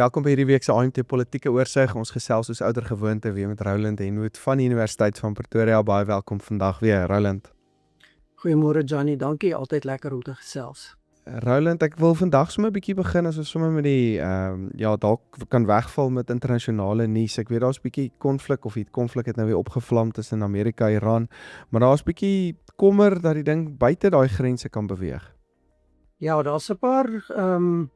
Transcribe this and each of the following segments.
Welkom by hierdie week se AMT Politieke Oorsig. Ons gesels soos ouer gewoonte weer met Roland Henwood van die Universiteit van Pretoria. Baie welkom vandag weer, Roland. Goeiemôre Johnny, dankie, altyd lekker om te gesels. Roland, ek wil vandag sommer 'n bietjie begin as ons sommer met die dalk kan wegval met internasionale nuus. Ek weet daar's 'n bietjie konflik of die konflik het nou weer opgevlam tussen Amerika en Iran, maar daar's 'n bietjie kommer dat die ding buite daai grense kan beweeg. Ja, daar's 'n paar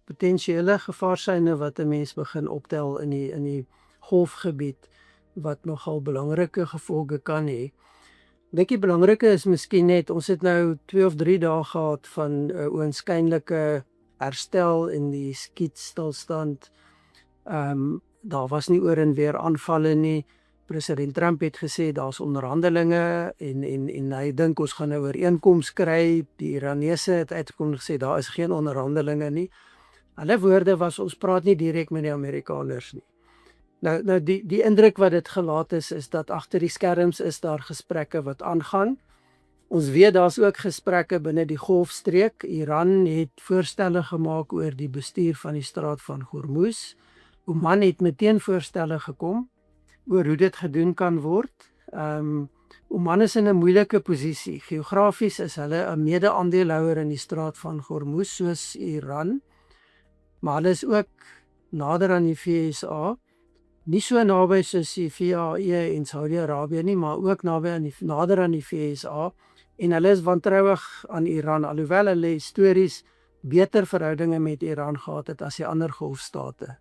potensiële gevaarsyne wat 'n mens begin optel in die golfgebied wat nogal belangrike gevolge kan hê. Ek dink die belangrike is miskien net, ons het nou 2 of 3 dae gehad van oënskynlike herstel in die skietstilstand. Daar was nie oor en weer aanvalle nie. President Trump het gesê daar's onderhandelinge en hy dink ons gaan 'n ooreenkoms kry. Die Iranese het uitgekom en gesê daar is geen onderhandelinge nie. Hulle woorde was ons praat nie direk met die Amerikaners nie. Nou die indruk wat dit gelaat is dat agter die skerms is daar gesprekke wat aangaan. Ons weet daar's ook gesprekke binne die golfstreek. Iran het voorstelle gemaak oor die bestuur van die straat van Hormuz. Oman het meteen voorstelle gekom oor hoe dit gedoen kan word. Oman is in 'n moeilike posisie. Geografies is hulle 'n mede-aandeelhouer in die straat van Hormuz soos Iran, maar hulle is ook nader aan die VSA. Nie so naby soos die VAE en Saudi-Arabië nie, maar ook nader aan die VSA, en hulle is wantrouig aan Iran, alhoewel hulle histories beter verhoudinge met Iran gehad het as die ander golfstate.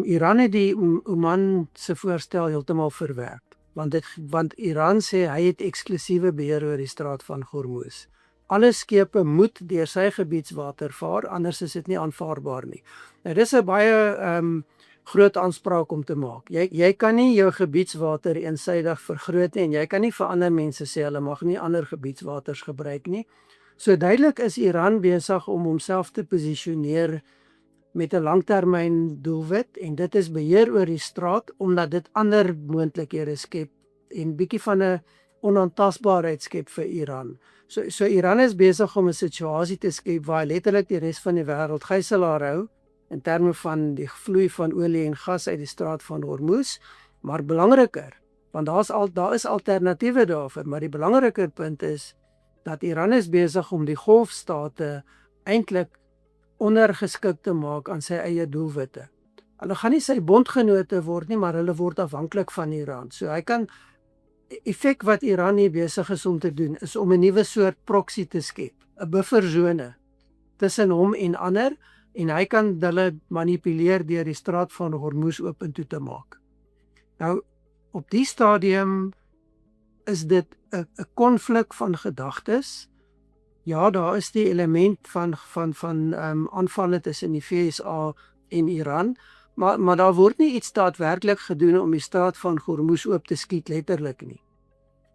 Iran het die Oman se voorstel heeltemal verwerp, want Iran sê hy het eksklusiewe beheer oor die straat van Hormuz. Alle skepe moet deur sy gebiedswater vaar, anders is dit nie aanvaarbaar nie. Nou dis 'n baie groot aanspraak om te maak. Jy kan nie jou gebiedswater eensydig vergroot nie, en jy kan nie vir ander mense sê hulle mag nie ander gebiedswaters gebruik nie. So duidelik is Iran besig om homself te posisioneer met 'n langtermyn doelwit, en dit is beheer oor die straat, omdat dit ander moontlikhede skep en bietjie van 'n onaantastbaarheid skep vir Iran. So Iran is besig om 'n situasie te skep waar letterlik die res van die wêreld gijslaar hou in terme van die vloei van olie en gas uit die straat van Hormuz, maar belangriker, want daar is alternatiewe daarvoor, maar die belangriker punt is dat Iran is besig om die golfstate eintlik ondergeskik te maak aan sy eie doelwitte. Hulle gaan nie sy bondgenote word nie, maar hulle word afhanklik van Iran. So hy kan effek wat Iran hier besig is om te doen, is om 'n nuwe soort proxy te skep, 'n bufferzone tussen hom en ander, en hy kan hulle manipuleer deur die straat van Hormuz oop en toe te maak. Nou, op die stadium is dit 'n konflik van gedagtes. Ja, daar is die element van aanvalle tussen die VSA en Iran, maar daar word nie iets daadwerklik gedoen om die straat van Hormuz oop te skiet, letterlik nie.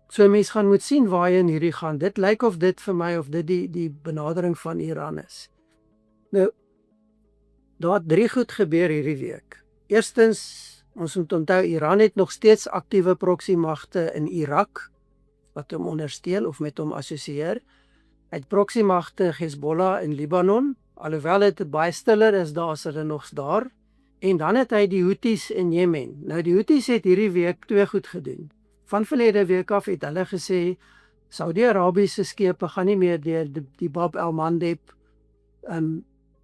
So mens gaan moet sien waarheen hierdie gaan. Dit lyk of dit vir my of dit die benadering van Iran is. Nou, daar het 3 goed gebeur hierdie week. Eerstens, ons moet onthou, Iran het nog steeds aktiewe proxymagte in Irak, wat hom ondersteun of met hom assosieer. Hy het proxymagte Hezbollah in Libanon, alhoewel dit baie stiller is, daar is hulle nog daar. En dan het hy die Houthis in Jemen. Nou die Houthis het hierdie week 2 goed gedoen. Van verlede week af het hulle gesê Saudi-Arabiese skepe gaan nie meer deur die Bab el-Mandeb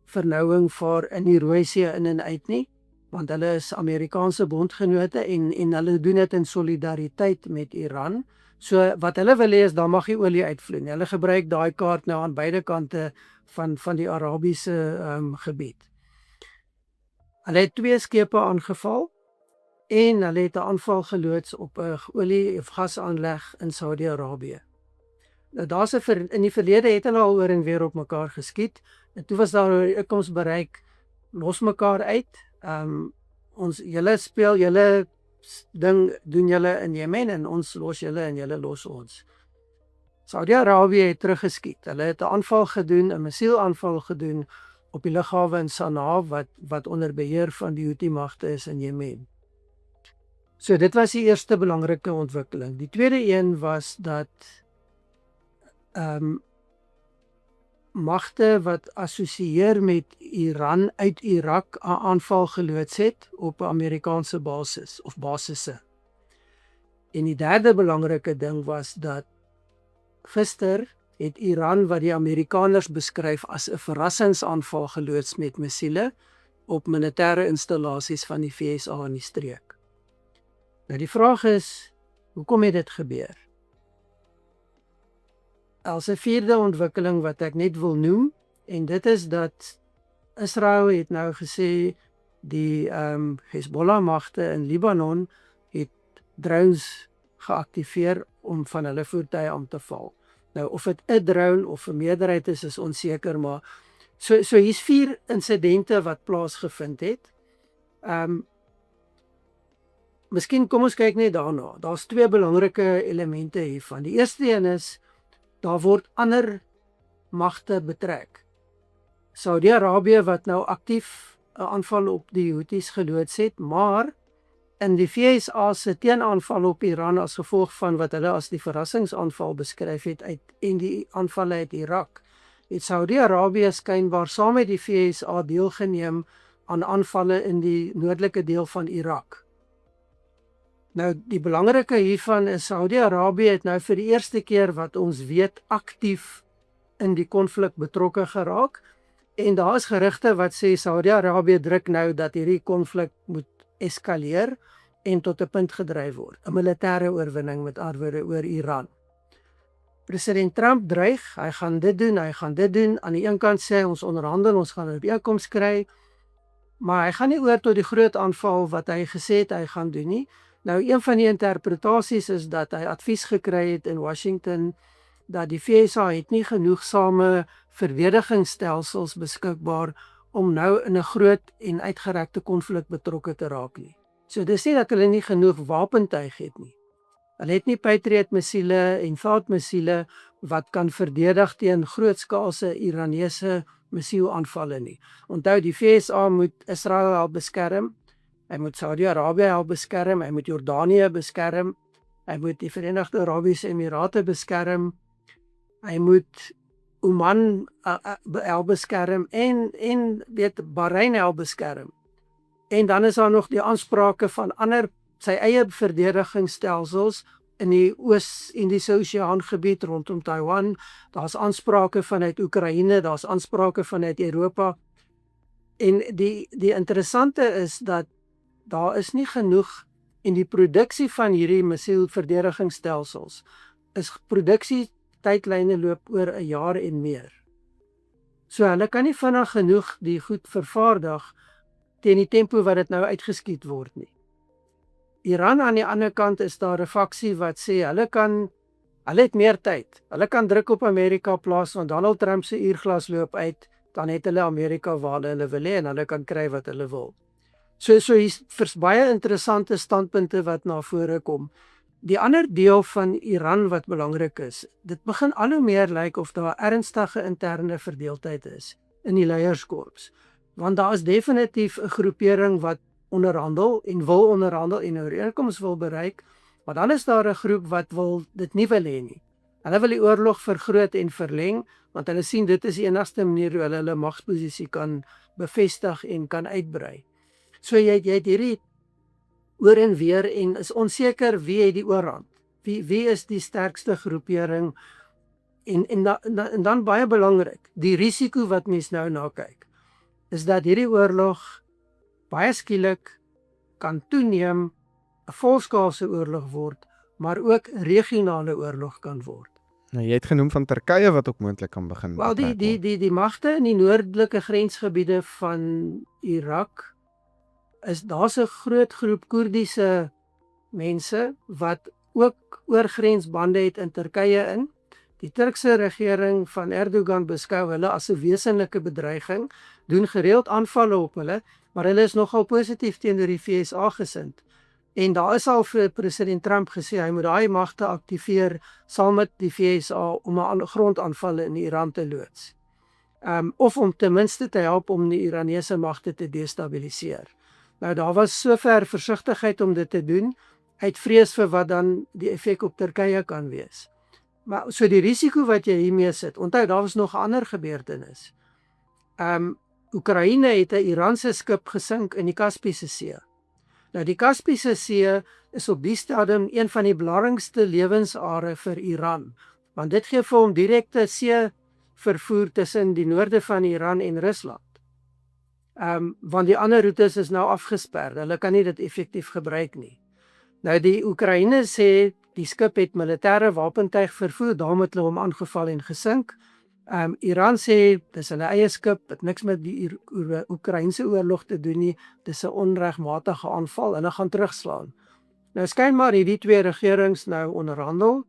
vernouing vaar in die Rooi See in en uit nie, want hulle is Amerikaanse bondgenote en hulle doen dit in solidariteit met Iran. So wat hulle wil hê is daar mag nie olie uitvloei nie. Hulle gebruik daai kaart nou aan beide kante van die Arabiese gebied. Hulle het 2 skepe aangeval en hulle het 'n aanval geloods op 'n olie- of gasaanleg in Saudi-Arabië. Nou in die verlede het hulle al oor en weer op mekaar geskiet, en toe was daar 'n uitkoms bereik, los mekaar uit. Julle speel julle ding doen julle in Jemen en ons los julle en julle los ons. Saudi-Arabië het teruggeskiet. Hulle het 'n aanval gedoen, 'n missielaanval gedoen op die lughawe in Sanaa wat onder beheer van die Houthi-magte is in Jemen. So dit was die eerste belangrike ontwikkeling. Die tweede een was dat magte wat assosieer met Iran uit Irak 'n aanval geloods het op 'n Amerikaanse basis of basisse. En die derde belangrike ding was dat gister het Iran wat die Amerikaners beskryf as 'n verrassingsaanval geloods met missiele op militêre installasies van die VSA in die streek. Nou die vraag is, hoekom het dit gebeur? As 'n vierde ontwikkeling wat ek net wil noem, en dit is dat Israel het nou gesê die Hezbollah magte in Libanon het drones geaktiveer om van hulle voertuie aan te val. Nou of dit 'n drone of 'n meerderheid is onseker, maar so hier's 4 insidente wat plaasgevind het. Miskien kom ons kyk net daarna. Daar's 2 belangrike elemente hiervan. Die eerste een is daar word ander magte betrek. Saudi-Arabië wat nou aktief 'n aanval op die Houthis geloods het, maar in die VSA se teenaanval op Iran as gevolg van wat hulle as die verrassingsaanval beskryf het en die aanvalle uit Irak, het Saudi-Arabië skynbaar saam met die VSA deelgeneem aan aanvalle in die noordelike deel van Irak. Nou die belangrike hiervan is Saudi-Arabië het nou vir die eerste keer wat ons weet aktief in die konflik betrokke geraak en daar is gerugte wat sê Saudi-Arabië druk nou dat hierdie konflik moet eskaleer en tot 'n punt gedryf word, 'n militêre oorwinning met ander woorde oor Iran. President Trump dreig, hy gaan dit doen. Aan die een kant sê ons onderhandel, ons gaan 'n ooreenkoms kry, maar hy gaan nie oor tot die groot aanval wat hy gesê het hy gaan doen nie. Nou een van die interpretasies is dat hy advies gekry het in Washington dat die VSA het nie genoegsame verdedigingsstelsels beskikbaar om nou in 'n groot en uitgerekte konflik betrokke te raak nie. So dis nie dat hulle nie genoeg wapentuig het nie. Hulle het nie Patriot missiele en THAAD missiele wat kan verdedig teen grootskaalse Iranese missielaanvalle nie. Onthou die VSA moet Israel help beskerm, hy moet Saudi-Arabië help beskerm, hy moet Jordanië beskerm, hy moet die Verenigde Arabiese Emirate beskerm, hy moet Oman help beskerm en weet Bahrein help beskerm. En dan is daar nog die aansprake van ander sy eie verdedigingsstelsels in die Oos-Indiese Oseaan gebied rondom Taiwan. Daar's aansprake vanuit Oekraïne, daar's aansprake vanuit Europa. En die interessante is dat daar is nie genoeg en die produksie van hierdie missielverdedigingsstelsels is produksietydlyne loop oor 'n jaar en meer. So hulle kan nie vinnig genoeg die goed vervaardig teen die tempo wat dit nou uitgeskiet word nie. Iran aan die ander kant is daar 'n faksie wat sê hulle het meer tyd. Hulle kan druk op Amerika plaas want Donald Trump se uurglas loop uit, dan het hulle Amerika waar hulle wil hê en hulle kan kry wat hulle wil. So hier's baie interessante standpunte wat na vore kom. Die ander deel van Iran wat belangrik is, dit begin al hoe meer lyk of daar ernstige interne verdeeldheid is in die leierskorps. Want daar is definitief 'n groepering wat onderhandel en wil onderhandel en 'n ooreenkoms wil bereik, maar dan is daar 'n groep wat dit nie wil hê nie. Hulle wil die oorlog vergroot en verleng, want hulle sien dit is die enigste manier hoe hulle magsposisie kan bevestig en kan uitbrei. So jy het hierdie oor en weer en is onseker wie het die oorhand. Wie is die sterkste groepering en dan baie belangrik, die risiko wat mens nou na kyk, is dat hierdie oorlog baie skielik kan toeneem, 'n volskaalse oorlog word, maar ook 'n regionale oorlog kan word. Nou, jy het genoem van Turkye wat ook moontlik kan begin. Wel die magte in die noordelike grensgebiede van Irak daar's 'n groot groep Koerdiese mense wat ook oorgrensbande het in Turkye in. Die Turkse regering van Erdogan beskou hulle as 'n wesenlike bedreiging, doen gereeld aanvalle op hulle, maar hulle is nogal positief teenoor die VSA gesind. En daar is al vir president Trump gesê hy moet daai magte aktiveer saam met die VSA om 'n grondaanvalle in Iran te loods. Of om ten minste te help om die Iranese magte te destabiliseer. Nou daar was sover versigtigheid om dit te doen, uit vrees vir wat dan die effek op Turkye kan wees. Maar so die risiko wat jy hiermee sit, onthou daar was nog 'n ander gebeurtenis. Oekraïne het 'n Iranse skip gesink in die Kaspiese See. Nou die Kaspiese See is op die stadium een van die belangrikste lewensare vir Iran, want dit gee vir hom direkte seevervoer tussen die noorde van Iran en Rusland. Want die ander roetes is nou afgesper, hulle kan nie dit effektief gebruik nie. Nou die Oekraïne sê die skip het militêre wapentuig vervoer, daarom het hulle hom aangeval en gesink. Iran sê dis hulle eie skip, het niks met die Oekraïense oorlog te doen nie, dis 'n onregmatige aanval, hulle gaan terugslaan. Nou skynbaar hierdie twee regerings nou onderhandel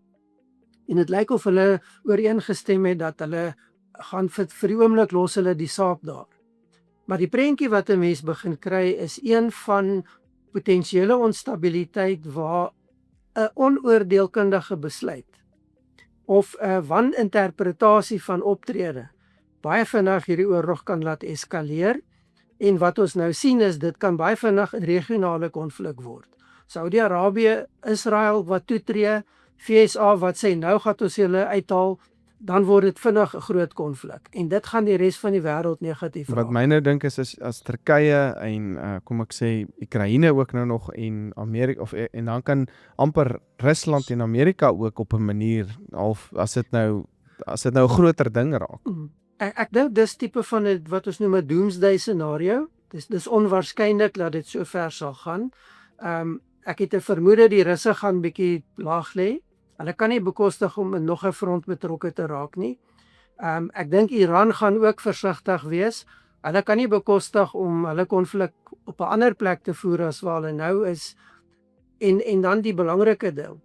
en dit lyk of hulle ooreengestem het dat hulle gaan vir die oomblik los hulle die saak daar. Maar die prentjie wat 'n mens begin kry is een van potensiële onstabiliteit waar 'n onoordeelkundige besluit of 'n waninterpretasie van optrede baie vinnig hierdie oorlog kan laat eskaleer, en wat ons nou sien is dit kan baie vinnig 'n regionale konflik word. Saudi-Arabië, Israel wat toetree, VSA wat sê nou gaan ons hulle uithaal, dan word dit vinnig 'n groot konflik en dit gaan die res van die wêreld negatief raak. Wat my nou dink is as Turkye en kom ek sê Oekraïne ook nou nog en Amerika en dan kan amper Rusland en Amerika ook op 'n manier half as dit nou 'n groter ding raak. Ek dink dis tipe van wat ons noem 'n doomsday scenario. Dis onwaarskynlik dat dit so ver sal gaan. Ek het 'n vermoede die Russe gaan bietjie laag lê. Hulle kan nie bekostig om in nog 'n front betrokke te raak nie. Ek dink Iran gaan ook versigtig wees. Hulle kan nie bekostig om hulle konflik op 'n ander plek te voer as waar hulle nou is. En dan die belangrike ding.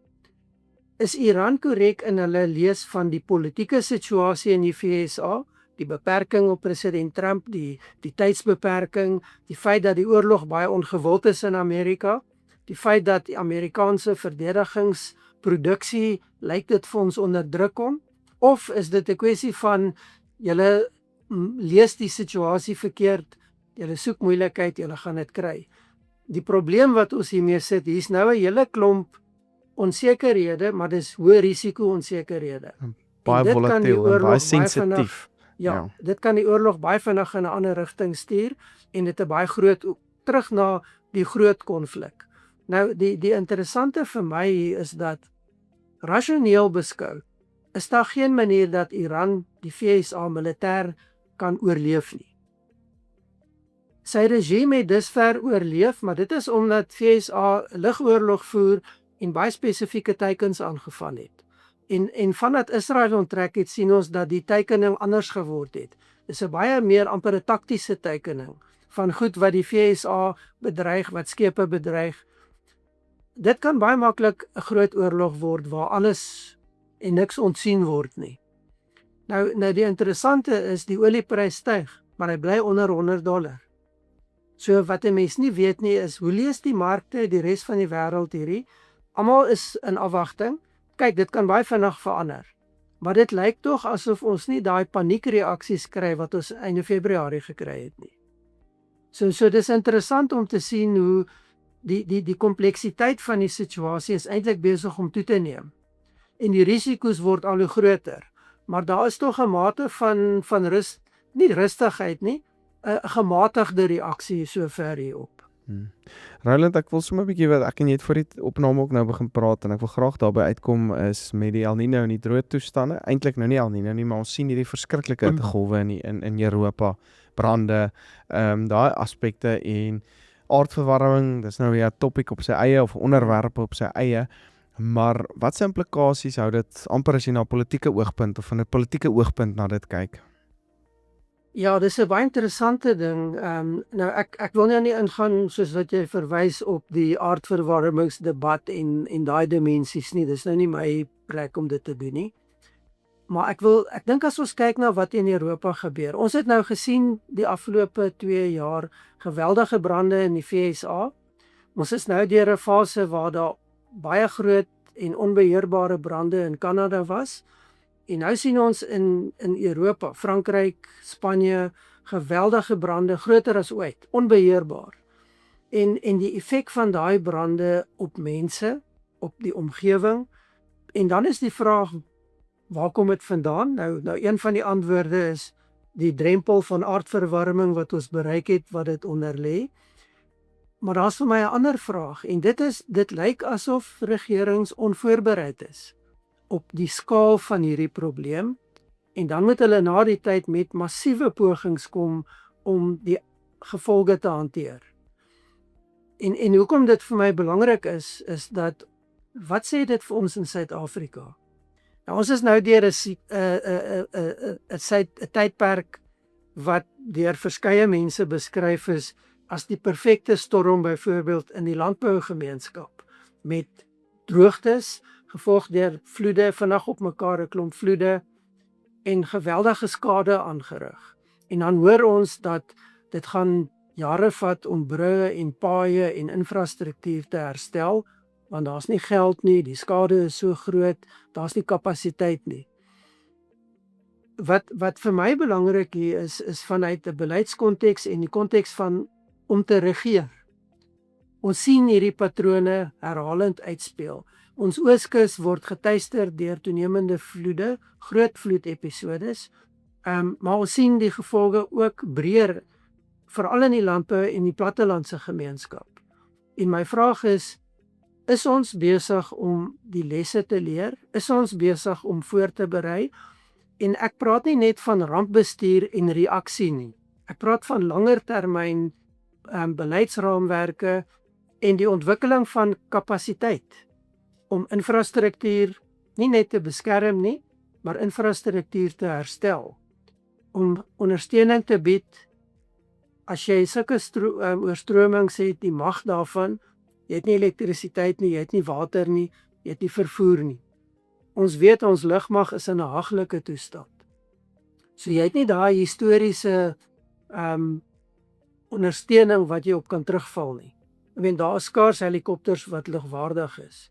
Is Iran korrek in hulle lees van die politieke situasie in die VSA? Die beperking op president Trump, die tydsbeperking, die feit dat die oorlog baie ongewild is in Amerika, die feit dat die Amerikaanse verdedigingsproduksie lyk dit vir ons onder druk kom, of is dit 'n kwessie van julle lees die situasie verkeerd, julle soek moeilikheid, julle gaan dit kry. Die probleem wat ons hiermee sit, hier's nou 'n hele klomp onsekerhede, maar dis hoë risiko onsekerhede. Baie volatiel en baie sensitief. Ja, dit kan die oorlog baie vinnig in 'n ander rigting stuur en dit 'n baie groot terug na die groot konflik. Nou die interessante vir my hier is dat rasioneel beskou is daar geen manier dat Iran die VSA militêr kan oorleef nie. Sy regime het dusver oorleef, maar dit is omdat VSA lugoorlog voer en baie spesifieke teikens aangeval het. En vandat Israel onttrek het, sien ons dat die teikening anders geword het. Dis 'n baie meer amper 'n taktiese teikening van goed wat die VSA bedreig, wat skepe bedreig. Dit kan baie maklik 'n groot oorlog word waar alles en niks ontsien word nie. Nou die interessante is die olieprys styg, maar hy bly onder $100. So wat 'n mens nie weet nie is hoe lees die markte, die res van die wêreld hierdie? Almal is in afwagting. Kyk, dit kan baie vinnig verander. Maar dit lyk tog asof ons nie daai paniekreaksies kry wat ons einde Februarie gekry het nie. So dis interessant om te sien hoe die kompleksiteit van die situasie is eintlik besig om toe te neem. En die risiko's word al hoe groter. Maar daar is tog 'n mate van rus, nie rustigheid nie, 'n gematigde reaksie sover hierop. Roland, ek wil sommer 'n bietjie wat ek en jy het voor die opname ook nou begin praat en ek wil graag daarby uitkom is met die El Niño en die droë toestande. Eintlik nou nie El Niño nie, maar ons sien hierdie verskriklike hittegolwe in Europa, brande, daai aspekte en aardverwarming, dis nou weer 'n topik op sy eie of onderwerpe op sy eie. Maar wat se implikasies hou dit amper as jy na 'n politieke oogpunt of van 'n politieke oogpunt na dit kyk? Ja, dis 'n baie interessante ding. Nou ek wil nou nie ingaan soos wat jy verwys op die aardverwarmingsdebat en daai dimensies nie. Dis nou nie my plek om dit te doen nie. Maar ek dink as ons kyk na wat in Europa gebeur. Ons het nou gesien die afgelope 2 jaar geweldige brande in die VSA. Ons is nou deur 'n fase waar daar baie groot en onbeheerbare brande in Kanada was. En nou sien ons in Europa, Frankryk, Spanje, geweldige brande, groter as ooit, onbeheerbaar. En die effek van daai brande op mense, op die omgewing. En dan is die vraag, Waar kom dit vandaan? Nou een van die antwoorde is die drempel van aardverwarming wat ons bereik het, wat dit onder lê. Maar daar's vir my 'n ander vraag en dit lyk asof regerings onvoorbereid is op die skaal van hierdie probleem en dan moet hulle na die tyd met massiewe pogings kom om die gevolge te hanteer. En hoekom dit vir my belangrik is dat wat sê dit vir ons in Suid-Afrika? Nou ons is nou deur 'n tydperk wat deur verskeie mense beskryf is as die perfekte storm byvoorbeeld in die landbougemeenskap met droogtes gevolg deur vloede, vinnig op mekaar 'n klomp vloede en geweldige skade aangerig. En dan hoor ons dat dit gaan jare vat om brûe en paaie en infrastruktuur te herstel, want daar's nie geld nie, die skade is so groot, daar's nie kapasiteit nie. Wat vir my belangrik hier is vanuit 'n beleidskonteks en die konteks van om te regeer. Ons sien hierdie patrone herhalend uitspeel. Ons Ooskus word getuister deur toenemende vloede, groot vloedepisodes, maar ons sien die gevolge ook breër, veral in die landbou en die plattelandse gemeenskap. En my vraag is ons besig om die lesse te leer? Is ons besig om voor te berei? En ek praat nie net van rampbestuur en reaksie nie. Ek praat van langer termyn beleidsraamwerke en die ontwikkeling van kapasiteit om infrastruktuur nie net te beskerm nie, maar infrastruktuur te herstel. Om ondersteuning te bied as jy sulke oorstromings het, die mag daarvan, jy het nie elektrisiteit nie, jy het nie water nie, jy het nie vervoer nie. Ons weet ons lugmag is in 'n haglike toestand. So jy het nie daai historiese ondersteuning wat jy op kan terugval nie. Ek meen daar is skaars helikopters wat lugwaardig is.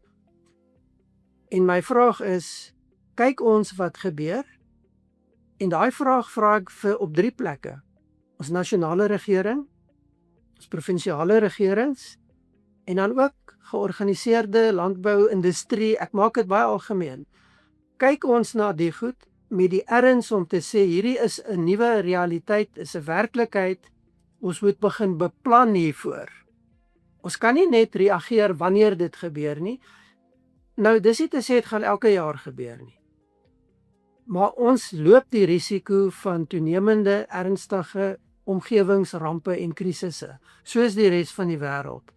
En my vraag is, kyk ons wat gebeur? En daai vraag vra ek vir op 3 plekke. Ons nasionale regering, ons provinsiale regerings en dan ook georganiseerde landbouindustrie. Ek maak dit baie algemeen. Kyk ons na die goed met die erns om te sê hierdie is 'n nuwe realiteit, is 'n werklikheid. Ons moet begin beplan hiervoor. Ons kan nie net reageer wanneer dit gebeur nie. Nou dis nie te sê dit gaan elke jaar gebeur nie. Maar ons loop die risiko van toenemende ernstige omgewingsrampe en krisisse, soos die res van die wêreld.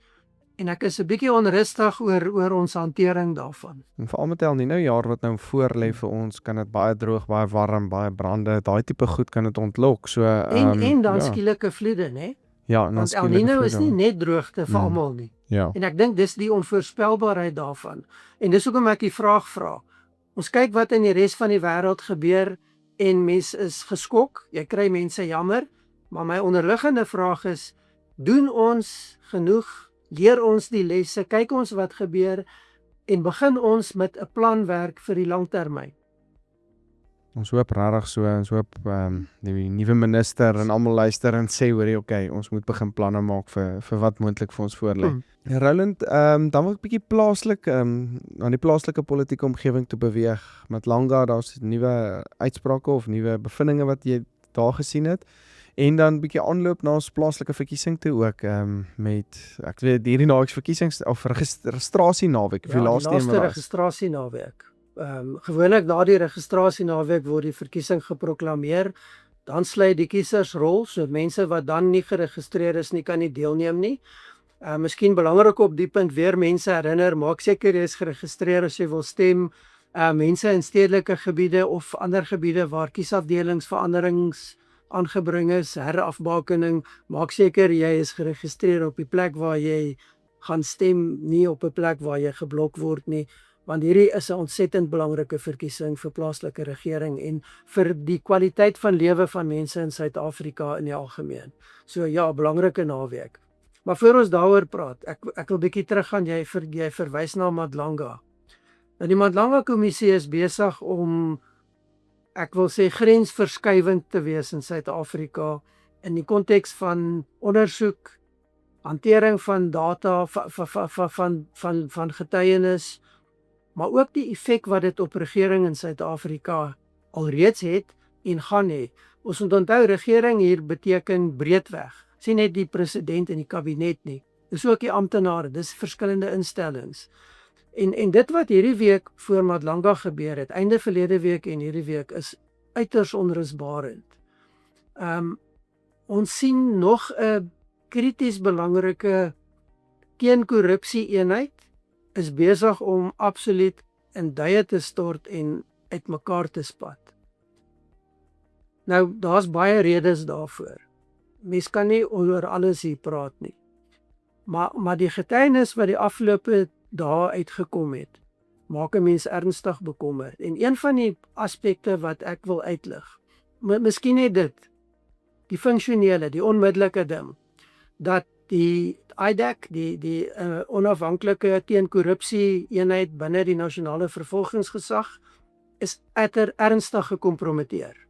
En ek is 'n bietjie onrustig oor ons hantering daarvan. En veral met El Nino jaar wat nou voor lê vir ons, kan dit baie droog, baie warm, baie brande, daai tipe goed kan dit ontlok. So En dan skielike vloede, né? Ja, en dan Want El skielike Nino is vloede. nie net droogte vir almal nie. Ja. En ek dink dis die onvoorspelbaarheid daarvan. En dis hoekom ek die vraag vra. Ons kyk wat in die res van die wêreld gebeur en mense is geskok. Jy kry mense jammer, maar my onderliggende vraag is, doen ons genoeg? Leer ons die lesse, kyk ons wat gebeur en begin ons met 'n plan werk vir die langtermyn. Ons hoop regtig so, ons hoop die nuwe minister en almal luister en sê hoorie, okay, ons moet begin planne maak vir wat moontlik vir ons voorlê. Roland, dan wil ek bietjie plaaslik aan die plaaslike politieke omgewing toe beweeg. Met Langa, daar's nuwe uitsprake of nuwe bevindinge wat jy daar gesien het. En dan bietjie aanloop na ons plaaslike verkiesing toe ook met ek weet hierdie naweek verkiesings of registrasienaweek, Ja, die laaste registrasienaweek. Gewoonlik na die registrasienaweek word die verkiesing geproklameer, dan sluit die kiesersrol, so mense wat dan nie geregistreer is nie, kan nie deelneem nie. Miskien belangrik op die punt weer mense herinner, maak seker jy is geregistreer as jy wil stem. Mense in stedelike gebiede of ander gebiede waar kiesafdelingsveranderings aangebring is, herafbakening, maak seker jy is geregistreer op die plek waar jy gaan stem, nie op 'n plek waar jy geblok word nie, want hierdie is 'n ontsettend belangrike verkiesing vir plaaslike regering en vir die kwaliteit van lewe van mense in Suid-Afrika in die algemeen. So ja, belangrike naweek. Maar voor ons daaroor praat, ek wil bietjie teruggaan, jy verwys na Madlanga. Nou die Madlanga kommissie is besig om, ek wil sê, grensverskuivend te wees in Suid-Afrika in die konteks van ondersoek, hantering van data van getuienis maar ook die effek wat dit op regering in Suid-Afrika alreeds het en gaan hê. Ons moet onthou, regering hier beteken breedweg. Sien net die president en die kabinet nie. Dis ook die amptenare, dis verskillende instellings. En dit wat hierdie week voor Madlanga gebeur het, einde verlede week en hierdie week, is uiters onrusbarend. Ons sien nog 'n krities belangrike teenkorrupsie eenheid is besig om absoluut in duie te stort en uitmekaar te spat. Nou, daar's baie redes daarvoor. Mens kan nie oor alles hier praat nie. Maar die getuienis wat die afgelope dae uitgekom het, maak 'n mens ernstig bekommerd. En een van die aspekte wat ek wil uitlig, miskien net dit, die funksionele, die onmiddellike ding, dat die IDAC, die onafhanklike teenkorrupsie eenheid binne die nasionale vervolgingsgesag, is ernstig gekompromiteer.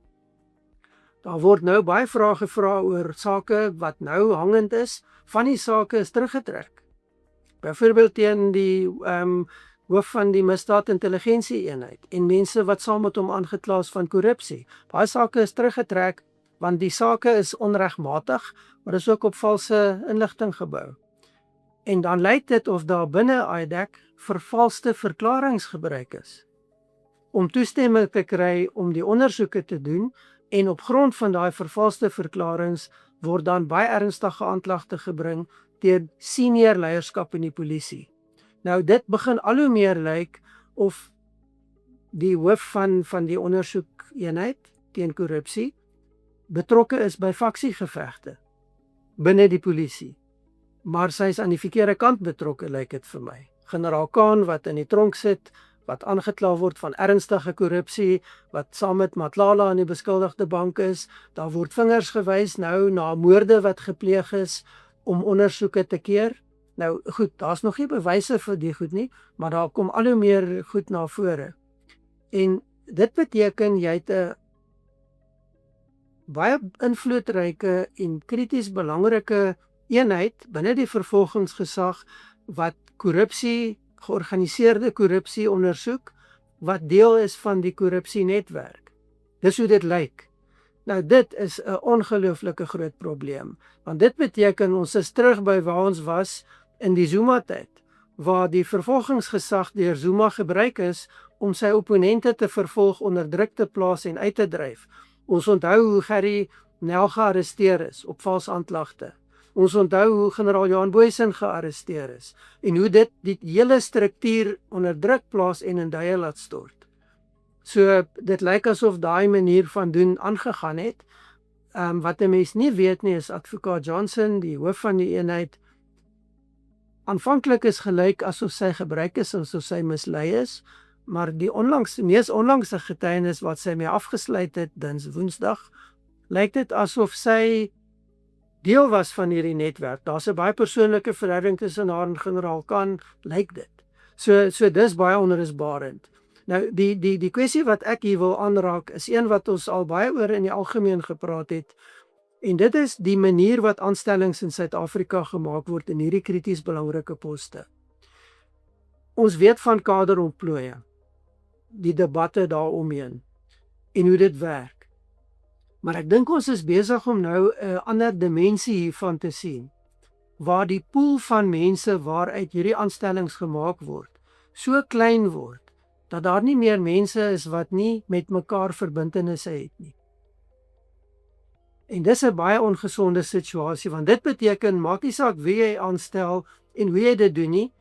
Daar word nou baie vrae gevra oor sake wat nou hangend is. Van die sake is teruggetrek. Byvoorbeeld teen die hoof van die misdaadintelligensie eenheid en mense wat saam met hom aangekla is van korrupsie. Baie sake is teruggetrek want die sake is onregmatig, maar is ook op valse inligting gebou. En dan lyk dit of daar binne IDAC vervalste verklaringe gebruik is om toestemming te kry om die ondersoeke te doen, en op grond van daai vervalste verklaringe word dan baie ernstige aanklagte gebring teen senior leierskap in die polisie. Nou dit begin al hoe meer lyk of die hoof van die ondersoekeenheid teen korrupsie betrokke is by faksiegevegte binne die polisie. Maar sy is aan die verkeerde kant betrokke, lyk dit vir my. Generaal Khan wat in die tronk sit, wat aangekla word van ernstige korrupsie, wat saam met Matlala in die beskuldigde bank is, daar word vingers gewys nou na moorde wat gepleeg is om ondersoeke te keer. Nou goed, daar's nog nie bewyse vir die goed nie, maar daar kom al hoe meer goed na vore. En dit beteken jy het 'n baie invloedryke en krities belangrike eenheid binne die vervolgingsgesag wat korrupsie, georganiseerde korrupsie ondersoek, wat deel is van die korrupsienetwerk. Dis hoe dit lyk. Nou dit is 'n ongelooflike groot probleem, want dit beteken ons is terug by waar ons was in die Zuma-tyd, waar die vervolgingsgesag deur Zuma gebruik is om sy opponente te vervolg, onder druk te plaas en uit te dryf. Ons onthou hoe Gerry Nel gearresteer is op vals aanklagte. Ons onthou hoe generaal Johan Booysen gearresteer is en hoe dit die hele struktuur onder druk plaas en in duie laat stort. So dit lyk asof daai manier van doen aangegaan het. Wat 'n mens nie weet nie is advokaat Johnson, die hoof van die eenheid, aanvanklik is gelyk asof sy gebruik is asof sy mislei is, maar die mees onlangse getuienis wat sy mee afgesluit het, Woensdag, lyk dit asof sy deel was van hierdie netwerk. Daar's 'n baie persoonlike verhouding tussen haar en generaal Khan, lyk dit. So dis baie onrusbarend. Nou die kwessie wat ek hier wil aanraak is een wat ons al baie oor in die algemeen gepraat het. En dit is die manier wat aanstellings in Suid-Afrika gemaak word in hierdie krities belangrike poste. Ons weet van kaderontplooie, die debatte daaromheen en hoe dit werk. Maar ek dink ons is besig om nou 'n ander dimensie hiervan te sien, waar die pool van mense waaruit hierdie aanstellings gemaak word, so klein word, dat daar nie meer mense is wat nie met mekaar verbintenisse het nie. En dis 'n baie ongesonde situasie, want dit beteken, maak nie saak wie jy aanstel en hoe jy dit doen nie,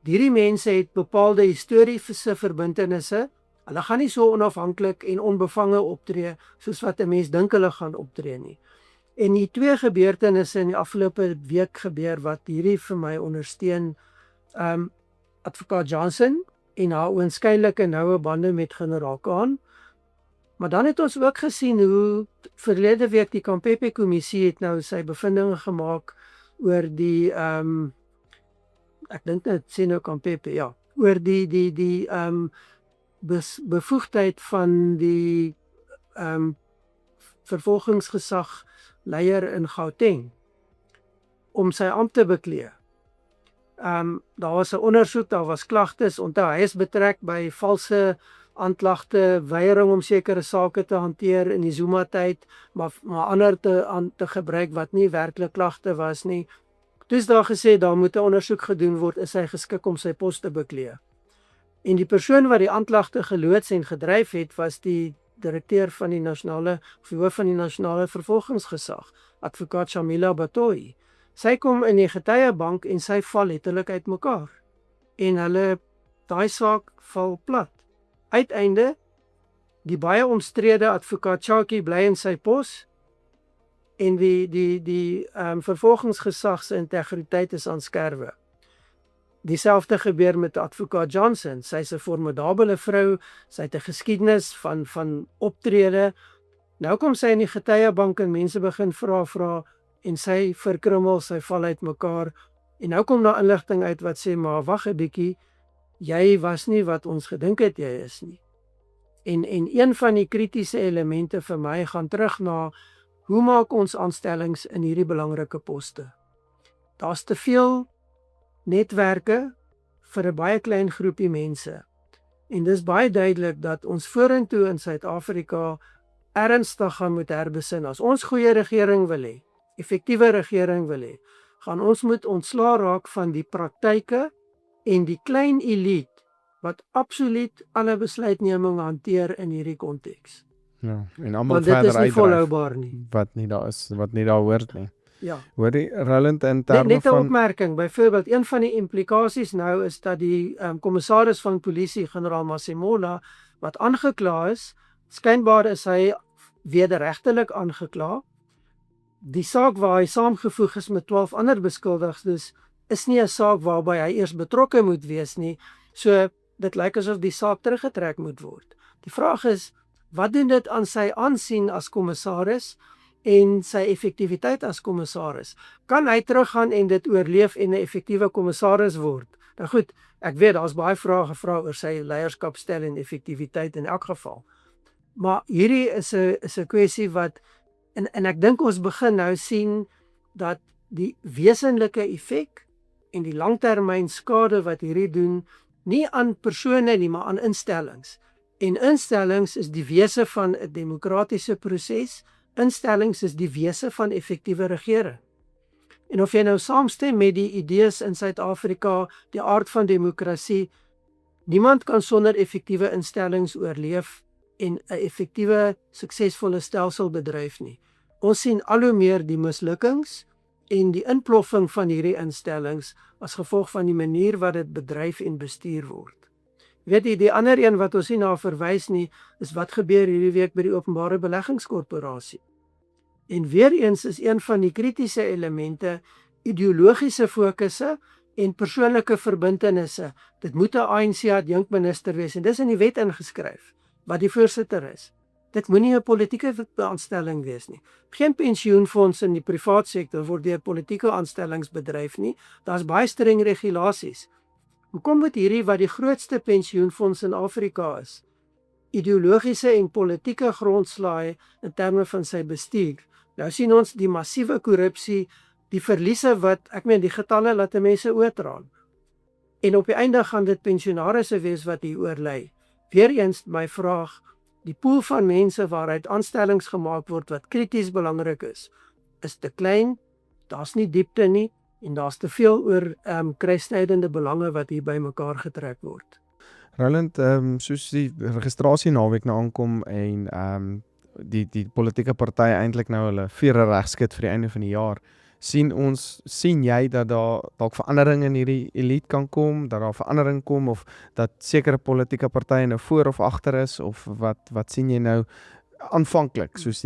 hierdie mense het bepaalde historiese verbintenisse. Hulle gaan nie so onafhanklik en onbevange optree soos wat 'n mens dink hulle gaan optree nie. En die twee gebeurtenisse in die afgelope week gebeur wat hierdie vir my ondersteun, advokaat Johnson en haar oënskynlike noue bande met generaal Khan. Maar dan het ons ook gesien hoe verlede week die Kampepe-kommissie het nou sy bevindinge gemaak oor die ek dink dit sê nou Kampepe, ja, oor die bevoegdheid van die vervolgingsgesag leier in Gauteng om sy ampt te beklee. Daar was 'n ondersoek, daar was klagtes, onthou hy is betrek by valse aanklagte, weiering om sekere sake te hanteer in die Zuma-tyd, maar ander te gebruik wat nie werklik klagte was nie. Toe is daar gesê daar moet 'n ondersoek gedoen word, is hy geskik om sy pos te beklee. En die persoon wat die aanklagte geloods en gedryf het, was die direkteur van die hoof van die nasionale vervolgingsgesag, advokaat Shamila Batohi. Sy kom in die getuiebank en sy val letterlik uitmekaar. En daai saak val plat. Uiteinde, die baie omstrede advokaat Chaki bly in sy pos en die vervolgingsgesag se integriteit is aan skerwe. Dieselfde gebeur met advokaat Johnson. Sy's 'n formidabele vrou, sy het 'n geskiedenis van optrede. Nou kom sy in die getuiebank en mense begin vra en sy verkrummel, sy val uitmekaar. En nou kom daar inligting uit wat sê, maar wag 'n bietjie, jy was nie wat ons gedink het jy is nie. En een van die kritiese elemente vir my gaan terug na hoe maak ons aanstellings in hierdie belangrike poste. Daar's te veel netwerke vir 'n baie klein groepie mense. En dis baie duidelik dat ons vorentoe in Suid-Afrika ernstig gaan moet herbesin. As ons goeie regering wil hê, effektiewe regering wil hê, gaan ons moet ontslaa raak van die praktyke en die klein elite wat absoluut alle besluitneming hanteer in hierdie konteks. Ja, en almal Want dit verder is nie uitdryf volhoubaar nie. wat nie daar is, wat nie daar hoort nie. Ja. Hoor die Roland in terme Net 'n van opmerking, byvoorbeeld een van die implikasies nou is dat die kommissaris van polisie, generaal Masemola, wat aangekla is, skynbaar is hy wederregtelik aangekla. Die saak waar hy saamgevoeg is met 12 ander beskuldigdes is nie 'n saak waarby hy eers betrokke moet wees nie. So dit lyk asof die saak teruggetrek moet word. Die vraag is, wat doen dit aan sy aansien as kommissaris en sy effektiwiteit as kommissaris? Kan hy teruggaan en dit oorleef en 'n effektiewe kommissaris word? Nou goed, ek weet daar's baie vrae gevra oor sy leierskapstyl en effektiwiteit in elk geval. Maar hierdie is 'n kwessie wat en ek dink ons begin nou sien dat die wesenlike effek en die langtermyn skade wat hierdie doen, nie aan persone nie, maar aan instellings. En instellings is die wese van 'n demokratiese proses. Instellings is die wese van effektiewe regering. En of jy nou saamstem met die idees in Suid-Afrika, die aard van demokrasie, niemand kan sonder effektiewe instellings oorleef en 'n effektiewe, suksesvolle stelsel bedryf nie. Ons sien al hoe meer die mislukkings en die inploffing van hierdie instellings as gevolg van die manier wat dit bedryf en bestuur word. Weet jy, die ander een wat ons nie na verwys nie, is wat gebeur hierdie week by die Openbare Beleggingskorporasie. En weer eens is een van die kritiese elemente ideologiese fokusse en persoonlike verbintenisse. Dit moet 'n ANC adjunkminister wees en dis in die wet ingeskryf, wat die voorsitter is. Dit moenie 'n politieke aanstelling wees nie. Geen pensioenfonds in die privaat sektor word deur politieke aanstellings bedryf nie. Daar's baie streng regulasies. Hoekom moet hierdie wat die grootste pensioenfonds in Afrika is, ideologiese en politieke grondslae in terme van sy bestuur? Nou sien ons die massiewe korrupsie, die verliese wat, die getalle laat mense oortraan. En op die einde gaan dit pensionarisse wees wat hier oorlei. Weereens my vraag, die pool van mense waaruit aanstellings gemaak word wat krities belangrik is te klein, daar's nie diepte nie, en daar's te veel oor kruissnydende belange wat hier bymekaar getrek word. Roland, soos die registrasie naweek nou aankom en die politieke partye eintlik nou hulle vere regskit vir die einde van die jaar, sien jy dat daar dalk verandering in hierdie elite kan kom, dat daar verandering kom of dat sekere politieke partye nou voor of agter is, of wat sien jy nou aanvanklik soos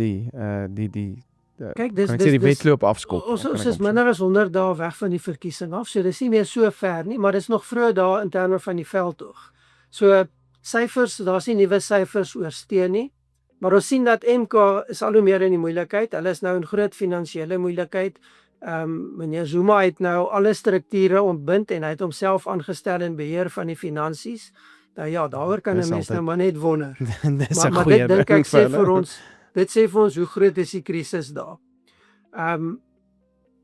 Kyk, die wedloop afskop? Ons is minder as 100 dae weg van die verkiesing af, so dis nie meer so ver nie, maar dis nog vroeg daar in terme van die veldtog. So syfers, daar's nie nuwe syfers oor steen nie, maar ons sien dat MK is al hoe meer in die moeilikheid. Hulle is nou in groot finansiële moeilikheid. Meneer Zuma het nou alle strukture ontbind en hy het homself aangestel in beheer van die finansies. Nou ja, daaroor kan 'n mens nou maar net wonder. maar dit dink ek sê vir ons, dit sê vir ons hoe groot is die krisis daar.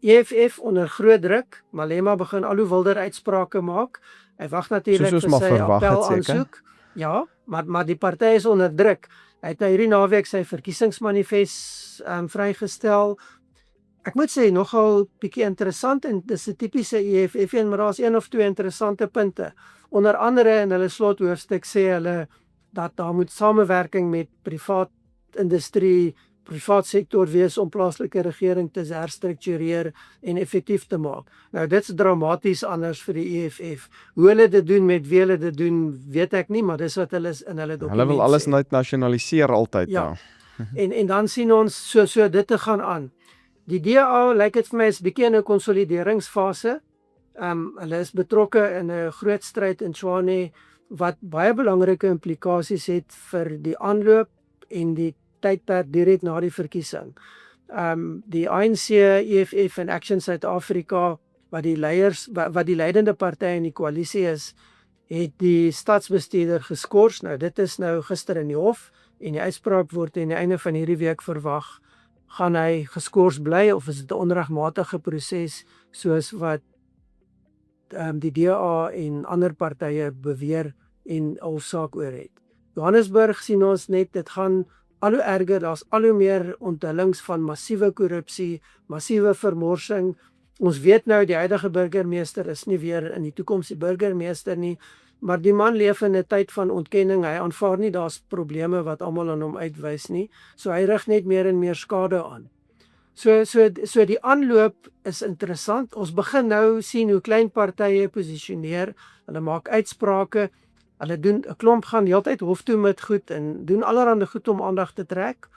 EFF onder groot druk, Malema begin al hoe wilder uitsprake maak. Hy wag natuurlik Soos vir ons sy maar verwag het, appel seker. aansoek. Ja, maar die party is onder druk. Hy het nou hierdie naweek sy verkiesingsmanifest vrygestel. Ek moet sê nogal bietjie interessant en dis 'n tipiese EFF een, maar daar's een of twee interessante punte. Onder andere in hulle slothoofstuk sê hulle dat daar moet samewerking met privaat industrie, privaat sektor wees om plaaslike regering te herstruktureer en effektief te maak. Nou dit's dramaties anders vir die EFF. Hoe hulle dit doen, met wie hulle dit doen, weet ek nie, maar dis wat hulle in hulle dokument Hulle wil alles sê. net nasionaliseer altyd. Ja. En dan sien ons so dit te gaan aan. Die DA lyk dit vir my is bietjie in 'n konsolideringsfase. Hulle is betrokke in 'n groot stryd in Tshwane wat baie belangrike implikasies het vir die aanloop en die tydperk direk na die verkiesing. Die ANC, EFF en Action Suid-Afrika wat die leiers wat die leidende partye in die koalisie is, het die stadsbestuurder geskort. Nou dit is nou gister in die hof en die uitspraak word aan die einde van hierdie week verwag. Gaan hy geskort bly of is dit 'n onregmatige proses soos wat die DA en ander partye beweer en hofsaak oor het. Johannesburg sien ons net dit gaan al hoe erger, daar's al hoe meer onthullings van massiewe korrupsie, massiewe vermorsing. Ons weet nou die huidige burgemeester is nie weer in die toekoms die burgemeester nie, maar die man leef in 'n tyd van ontkenning. Hy aanvaar nie daar's probleme wat almal aan hom uitwys nie. So hy rig net meer en meer skade aan. So die aanloop is interessant. Ons begin nou sien hoe klein partye posisioneer. Hulle maak uitsprake. Hulle doen 'n klomp gaan heeltyd hof toe met goed en doen allerlei goed om aandag te trek.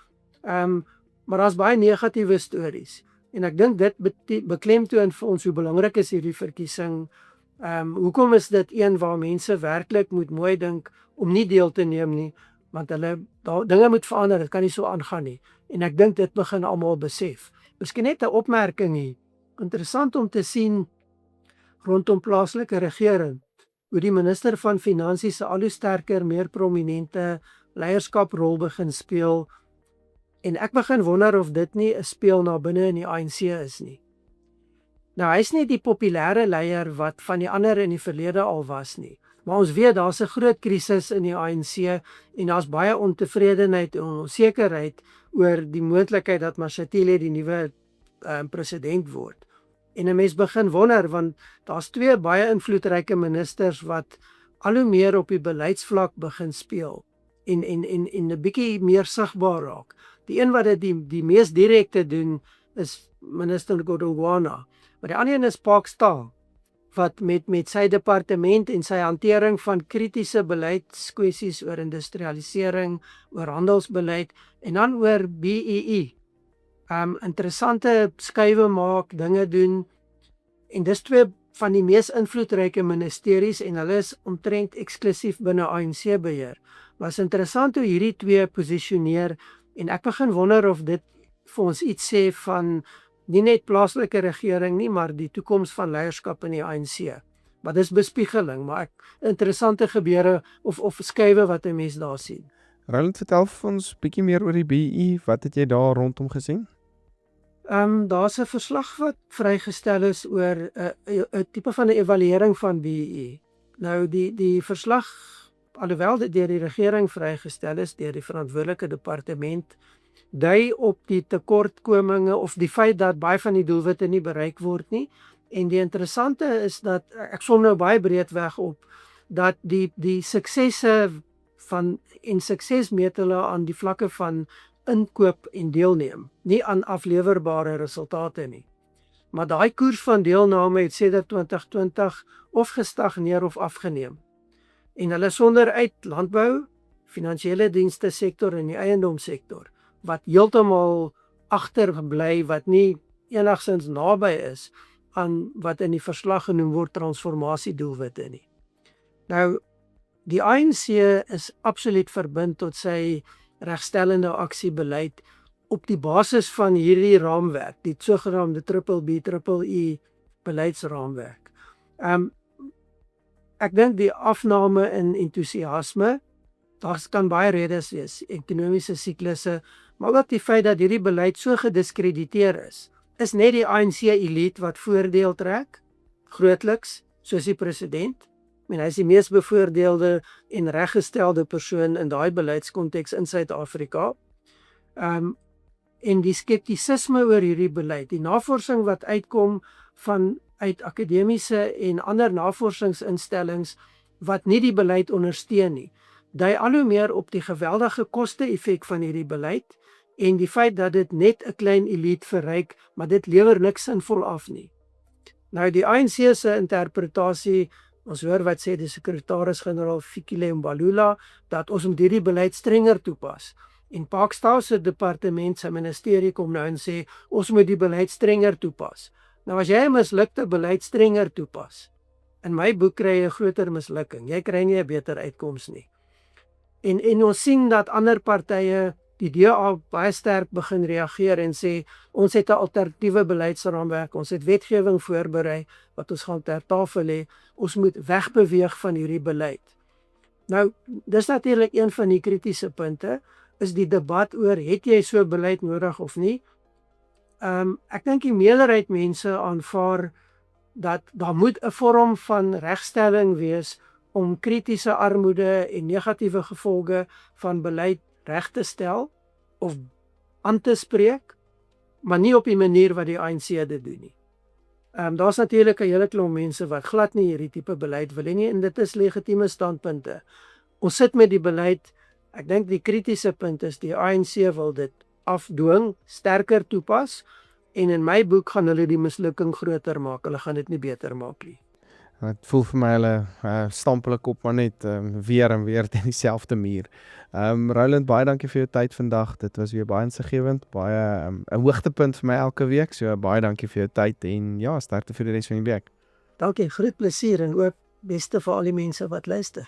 Maar daar's baie negatiewe stories. En ek dink dit beklemtoon vir ons hoe belangrik is hierdie verkiesing. Hoekom is dit een waar mense werklik moet mooi dink om nie deel te neem nie, want dinge moet verander, dit kan nie so aangaan nie. En ek dink dit begin almal besef. Miskien net 'n opmerking hier. Interessant om te sien rondom plaaslike regering, hoe die minister van Finansies al hoe sterker, meer prominente leierskaprol begin speel. En ek begin wonder of dit nie 'n speel na binne in die ANC is nie. Nou hy is nie die populêre leier wat van die ander in die verlede al was nie. Maar ons weet daar's 'n groot krisis in die ANC en daar's baie ontevredenheid en onsekerheid oor die moontlikheid dat Mashatile die nuwe president word. En 'n mens begin wonder want daar's twee baie invloedryke ministers wat al hoe meer op die beleidsvlak begin speel en 'n bietjie meer sigbaar raak. Die een wat dit die mees direkte doen is minister Godongwana. Maar die ander een is Park Star wat met sy departement en sy hantering van kritiese beleidskwessies oor industrialisering, oor handelsbeleid en dan oor BEE. Interessante skuwe maak, dinge doen en dis twee van die mees invloedryke ministeries en hulle is omtrent eksklusief binne ANC beheer. Maar is interessant hoe hierdie twee posisioneer en ek begin wonder of dit vir ons iets sê van nie net plaaslike regering nie, maar die toekoms van leierskap in die ANC. Maar dis bespiegeling, maar interessante gebeure of skuwe wat 'n mens daar sien. Roland, vertel vir ons bietjie meer oor die BE. Wat het jy daar rondom gesien? Daar's 'n verslag wat vrygestel is oor 'n tipe van 'n evaluering van BE. Nou die verslag, alhoewel dit deur die regering vrygestel is, deur die verantwoordelike departement, dui op die tekortkominge of die feit dat baie van die doelwitte nie bereik word nie. En die interessante is dat, ek som nou baie breedweg op, dat die suksesse en sukses meet hulle aan die vlakke van inkoop en deelneem, nie aan aflewerbare resultate nie. Maar daai koers van deelname het sedert 2020 of gestagneer of afgeneem. En hulle sonder uit landbou, finansiële dienste sektor en die eiendomssektor, wat heeltemal agterbly, wat nie enigsins naby is aan wat in die verslag genoem word transformasiedoelwitte nie. Nou, die ANC is absoluut verbind tot sy regstellende aksiebeleid op die basis van hierdie raamwerk, die sogenaamde BBBEE beleidsraamwerk. Ek dink die afname in entoesiasme, daar kan baie redes wees, ekonomiese siklusse, maar ook die feit dat hierdie beleid so gediskrediteer is is net die ANC elite wat voordeel trek, grootliks, soos die president. Ek meen, hy is die mees bevoordeelde en reggestelde persoon in daai beleidskonteks in Suid-Afrika. En die skeptisisme oor hierdie beleid, die navorsing wat uitkom uit akademiese en ander navorsingsinstellings wat nie die beleid ondersteun nie, dui al hoe meer op die geweldige koste-effek van hierdie beleid en die feit dat dit net 'n klein elite verryk, maar dit lewer niks sinvol af nie. Nou die ANC se interpretasie, ons hoor wat sê die sekretaris-generaal Fikile Mbalula, dat ons moet hierdie beleid strenger toepas. En Pakistan se departement, sy ministerie kom nou en sê, ons moet die beleid strenger toepas. Nou as jy 'n mislukte beleid strenger toepas, in my boek kry jy 'n groter mislukking, jy kry nie 'n beter uitkoms nie. En ons sien dat ander partye, die DA baie sterk begin reageer en sê, ons het 'n alternatiewe beleidsraamwerk, ons het wetgewing voorberei, wat ons gaan ter tafel hê, ons moet wegbeweeg van hierdie beleid. Nou, dis natuurlik een van die kritiese punte, is die debat oor, het jy so beleid nodig of nie? Ek dink die meerderheid mense aanvaar dat daar moet 'n vorm van regstelling wees om kritiese armoede en negatiewe gevolge van beleid reg te stel of aan te spreek, maar nie op die manier wat die ANC dit doen nie. Daar's natuurlik 'n hele klomp mense wat glad nie hierdie tipe beleid wil hê nie, en dit is legitieme standpunte. Ons sit met die beleid, ek dink die kritiese punt is die ANC wil dit afdwing, sterker toepas, en in my boek gaan hulle die mislukking groter maak, hulle gaan dit nie beter maak nie. Het voel vir my hulle stamp hulle kop maar net weer en weer teen dieselfde muur. Roland, baie dankie vir jou tyd vandag. Dit was weer baie insiggewend, baie 'n hoogtepunt vir my elke week. So baie dankie vir jou tyd en ja, sterkte vir die res van die week. Dankie, groot plesier en ook beste vir al die mense wat luister.